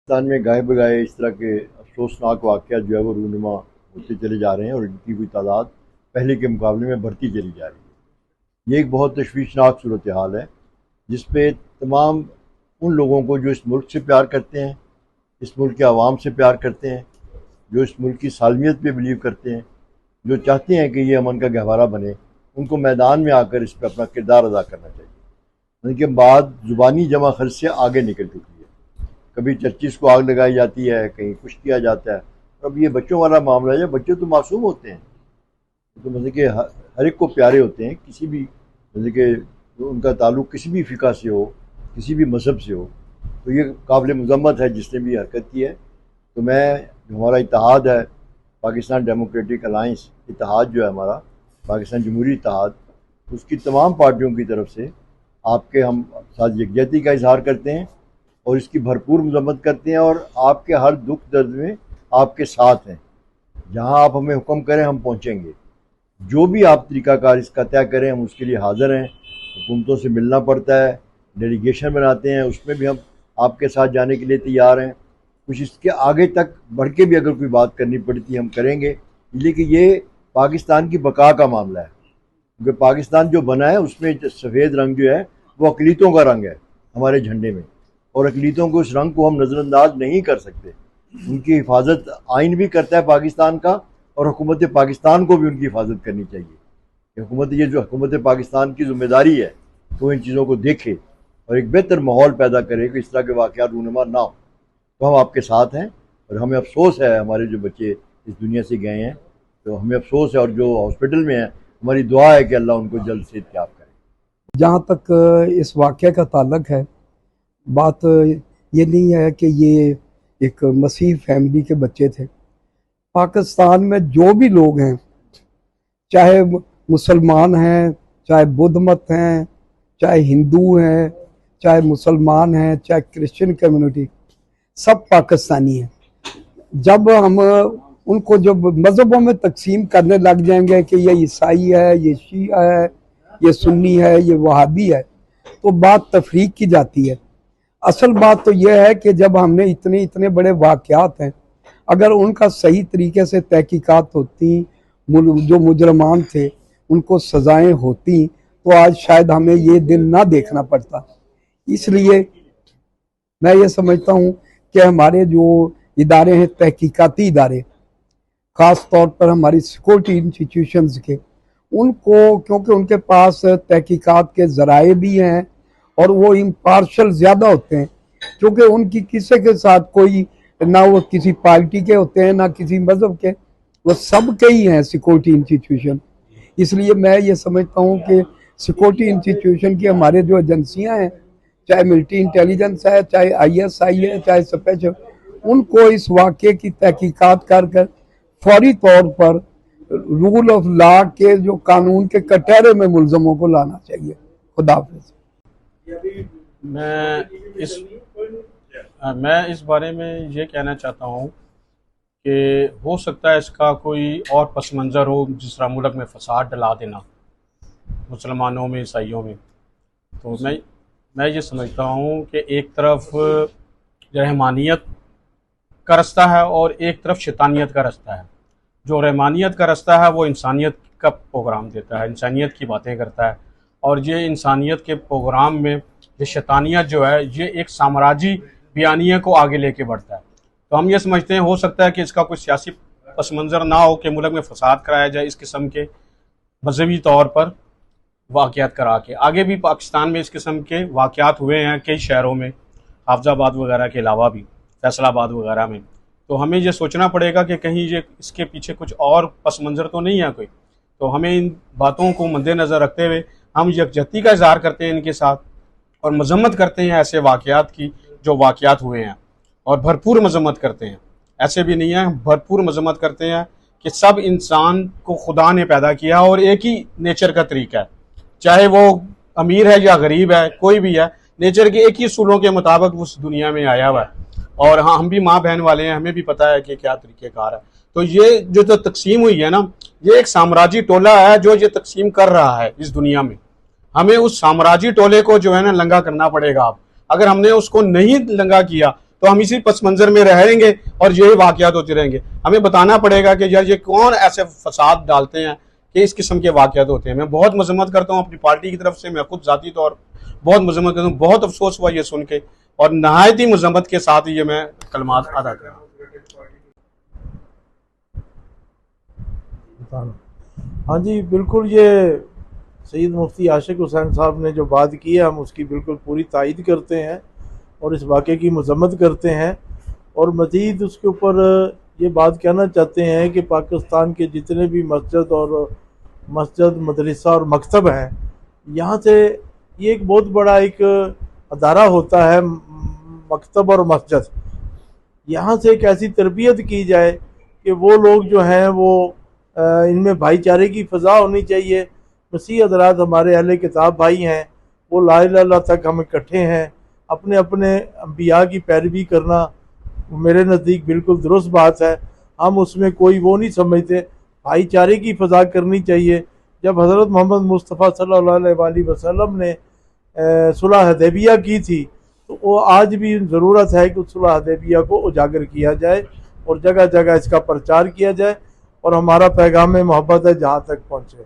पाकिस्तान में गाए बगाए इस तरह के अफसोसनाक वाक़यात जो है वो रूनुमा होते चले जा रहे हैं और इनकी भी तादाद पहले के मुकाबले में बढ़ती चली जा रही है। ये एक बहुत तशवीशनाक सूरत हाल है जिसपे तमाम उन लोगों को जो इस मुल्क से प्यार करते हैं, इस मुल्क के आवाम से प्यार करते हैं, जो इस मुल्क की सालमियत पे बिलीव करते हैं, जो चाहते हैं कि ये अमन का गहवारा बने, उनको मैदान में आकर इस पर अपना किरदार अदा करना चाहिए। उनके बाद ज़ुबानी जमा खर्च से आगे निकल चुकी है। कभी चर्चिस को आग लगाई जाती है, कहीं कुछ किया जाता है। अब ये बच्चों वाला मामला है। बच्चे तो मासूम होते हैं, तो मतलब कि हर एक को प्यारे होते हैं, किसी भी मतलब कि उनका ताल्लुक़ किसी भी फ़िक़ा से हो, किसी भी मज़हब से हो, तो ये काबिल मज़म्मत है जिसने भी हरकत की है। तो मैं जो हमारा इत्तेहाद है, पाकिस्तान डेमोक्रेटिक अलायंस इत्तेहाद जो है हमारा, पाकिस्तान जमहूरी इत्तेहाद, उसकी तमाम पार्टियों की तरफ से आपके हम साथ यकजहती का इजहार करते हैं और इसकी भरपूर मज़म्मत करते हैं और आपके हर दुख दर्द में आपके साथ हैं। जहां आप हमें हुक्म करें हम पहुंचेंगे। जो भी आप तरीक़ाकार इसका तय करें हम उसके लिए हाज़िर हैं। हुकूमतों से मिलना पड़ता है, डेलीगेशन बनाते हैं, उसमें भी हम आपके साथ जाने के लिए तैयार हैं। कुछ इसके आगे तक बढ़ के भी अगर कोई बात करनी पड़ती है हम करेंगे, लेकिन ये पाकिस्तान की बका का मामला है। क्योंकि पाकिस्तान जो बना है उसमें सफ़ेद रंग जो है वो अक़लीतों का रंग है हमारे झंडे में, और अक़लीतों को उस रंग को हम नज़रअंदाज नहीं कर सकते। उनकी हिफाजत आइन भी करता है पाकिस्तान का, और हुकूमत पाकिस्तान को भी उनकी हिफाजत करनी चाहिए। हुकूमत ये जो हुकूमत पाकिस्तान की ज़िम्मेदारी है तो इन चीज़ों को देखे और एक बेहतर माहौल पैदा करे कि इस तरह के वाक़यात रूनुमा ना हो। तो हम आपके साथ हैं और हमें अफसोस है हमारे जो बच्चे इस दुनिया से गए हैं, तो हमें अफसोस है। और जो हॉस्पिटल में है, हमारी दुआ है कि अल्लाह उनको जल्द से याब करे। जहाँ तक इस वाक़या का ताल्लुक़ है, बात ये नहीं है कि ये एक मसीह फैमिली के बच्चे थे। पाकिस्तान में जो भी लोग हैं, चाहे मुसलमान हैं, चाहे बुद्ध मत हैं, चाहे हिंदू हैं, चाहे मुसलमान हैं, चाहे क्रिश्चियन कम्युनिटी, सब पाकिस्तानी हैं। जब हम उनको जब मज़हबों में तकसीम करने लग जाएंगे कि ये ईसाई है, ये शिया है, ये सुन्नी है, ये वहाबी है, तो बात तफरीक की जाती है। असल बात तो यह है कि जब हमने इतने इतने बड़े वाक़यात हैं, अगर उनका सही तरीके से तहकीकात होती, जो मुजरमान थे उनको सज़ाएं होती, तो आज शायद हमें ये दिन ना देखना पड़ता। इसलिए मैं ये समझता हूँ कि हमारे जो इदारे हैं, तहकीकाती इदारे, ख़ास तौर पर हमारी सिक्योरिटी इंस्टीट्यूशंस के, उनको, क्योंकि उनके पास तहकीकात के ज़राए भी हैं और वो इम्पार्शल ज़्यादा होते हैं, क्योंकि उनकी किसी के साथ कोई ना, वो किसी पार्टी के होते हैं ना किसी मज़हब के, वो सब के ही हैं सिक्योरिटी इंस्टीट्यूशन। इसलिए मैं ये समझता हूँ कि सिक्योरिटी इंस्टीट्यूशन की हमारे जो एजेंसियाँ हैं, चाहे मिलिट्री इंटेलिजेंस है, चाहे ISI है, चाहे स्पेशल, उनको इस वाक़े की तहकीकात कर कर फौरी तौर पर रूल ऑफ लॉ के, जो कानून के कटहरे में मुलजमों को लाना चाहिए। खुदा हाफ़िज़। मैं इस बारे में ये कहना चाहता हूँ कि हो सकता है इसका कोई और पस मंज़र हो, जिस तरह मुल्क में फसाद डला देना मुसलमानों में, ईसाइयों में। तो मैं ये समझता हूँ कि एक तरफ रहमानियत का रास्ता है और एक तरफ शैतानियत का रास्ता है। जो रहमानियत का रास्ता है वो इंसानियत का प्रोग्राम देता है, इंसानियत की बातें करता है, और ये इंसानियत के प्रोग्राम में ये शैतानियत जो है ये एक साम्राज्य बयानिया को आगे लेके बढ़ता है। तो हम ये समझते हैं हो सकता है कि इसका कोई सियासी पस मंज़र ना हो कि मुल्क में फसाद कराया जाए इस किस्म के मजहबी तौर पर वाक़यात करा के। आगे भी पाकिस्तान में इस किस्म के वाक़यात हुए हैं कई शहरों में, हाफजाबाद वगैरह के अलावा भी, फैसलाबाद वगैरह में। तो हमें ये सोचना पड़ेगा कि कहीं ये इसके पीछे कुछ और पस मंज़र तो नहीं है कोई। तो हमें इन बातों को मद्देनज़र रखते हुए हम यकजहती का इज़हार करते हैं इनके साथ और मज़म्मत करते हैं ऐसे वाक़यात की जो वाक़यात हुए हैं, और भरपूर मज़म्मत करते हैं। ऐसे भी नहीं है, भरपूर मज़म्मत करते हैं कि सब इंसान को खुदा ने पैदा किया और एक ही नेचर का तरीका है, चाहे वो अमीर है या गरीब है, कोई भी है, नेचर के एक ही असूलों के मुताबिक उस दुनिया में आया हुआ है। और हाँ, हम भी माँ बहन वाले हैं, हमें भी पता है कि क्या तरीक़ेकार है। तो ये जो तकसीम हुई है ना, ये एक साम्राज्य टोला है जो ये तकसीम कर रहा है इस दुनिया में। हमें उस साम्राज्य टोले को जो है ना लंगा करना पड़ेगा। अब अगर हमने उसको नहीं लंगा किया तो हम इसी पस मंजर में रहेंगे और यही वाकयात होते रहेंगे। हमें बताना पड़ेगा कि यार ये कौन ऐसे फसाद डालते हैं कि इस किस्म के वाकयात होते हैं। मैं बहुत मजम्मत करता हूँ अपनी पार्टी की तरफ से, मैं खुद ज़ाती तौर बहुत मजम्मत करता हूँ। बहुत अफसोस हुआ ये सुन के और नहायत ही मजम्मत के साथ ये मैं कलमात अदा कर रहा हूँ। हाँ जी, बिल्कुल, ये सैयद मुफ्ती आशिक हुसैन साहब ने जो बात की है हम उसकी बिल्कुल पूरी तायद करते हैं और इस वाक़े की मजम्मत करते हैं। और मज़ीद उसके ऊपर ये बात कहना चाहते हैं कि पाकिस्तान के जितने भी मस्जिद मदरसा और मकतब हैं, यहाँ से ये एक बहुत बड़ा एक अदारा होता है मकतब और मस्जिद। यहाँ से एक ऐसी तरबियत की जाए कि वो लोग जो हैं वो इनमें भाईचारे की फ़ज़ा होनी चाहिए। मसीह हज़रात हमारे अहले किताब भाई हैं, वो ला इलाहा इल्लल्लाह तक हम इकट्ठे हैं। अपने अपने अंबिया की पैरवी करना मेरे नज़दीक बिल्कुल दुरुस्त बात है। हम उसमें कोई वो नहीं समझते, भाईचारे की फ़ज़ा करनी चाहिए। जब हज़रत मोहम्मद मुस्तफ़ा सल्लल्लाहु अलैहि वसल्लम ने सुलह हुदैबिया की थी, तो वो आज भी ज़रूरत है कि सुलह हुदैबिया को उजागर किया जाए और जगह जगह इसका प्रचार किया जाए और हमारा पैगाम मोहब्बत है जहाँ तक पहुँचे।